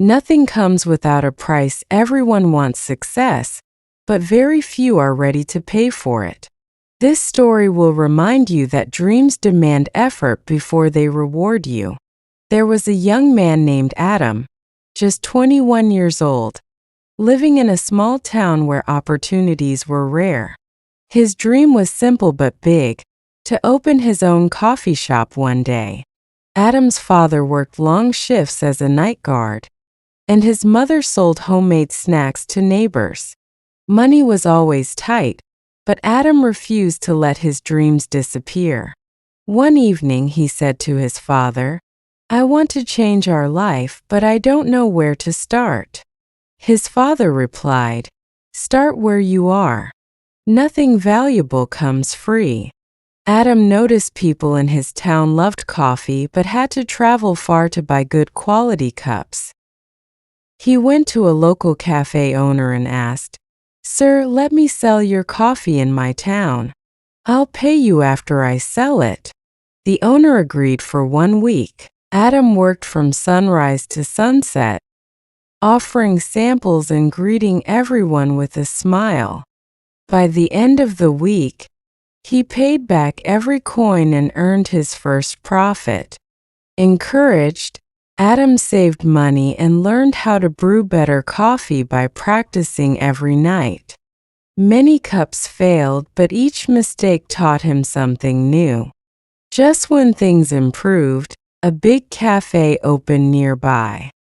Nothing comes without a price. Everyone wants success, but very few are ready to pay for it. This story will remind you that dreams demand effort before they reward you. There was a young man named Adam, just 21 years old, living in a small town where opportunities were rare. His dream was simple but big, to open his own coffee shop one day. Adam's father worked long shifts as a night guard, and his mother sold homemade snacks to neighbors. Money was always tight, but Adam refused to let his dreams disappear. One evening he said to his father, "I want to change our life, but I don't know where to start." His father replied, "Start where you are. Nothing valuable comes free." Adam noticed people in his town loved coffee but had to travel far to buy good quality cups. He went to a local cafe owner and asked, "Sir, let me sell your coffee in my town. I'll pay you after I sell it." The owner agreed for 1 week. Adam worked from sunrise to sunset, offering samples and greeting everyone with a smile. By the end of the week, he paid back every coin and earned his first profit. Encouraged, Adam saved money and learned how to brew better coffee by practicing every night. Many cups failed, but each mistake taught him something new. Just when things improved, a big cafe opened nearby.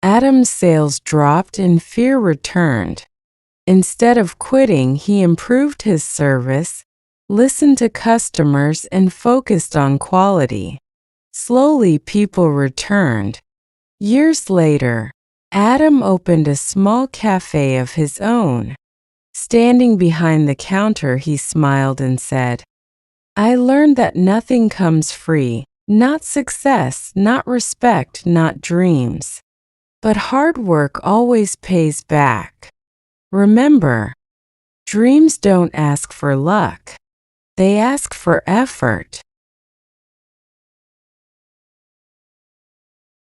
Adam's sales dropped and fear returned. Instead of quitting, he improved his service, listened to customers, and focused on quality. Slowly, people returned. Years later, Adam opened a small cafe of his own. Standing behind the counter, he smiled and said, "I learned that nothing comes free, not success, not respect, not dreams. But hard work always pays back." Remember, dreams don't ask for luck. They ask for effort.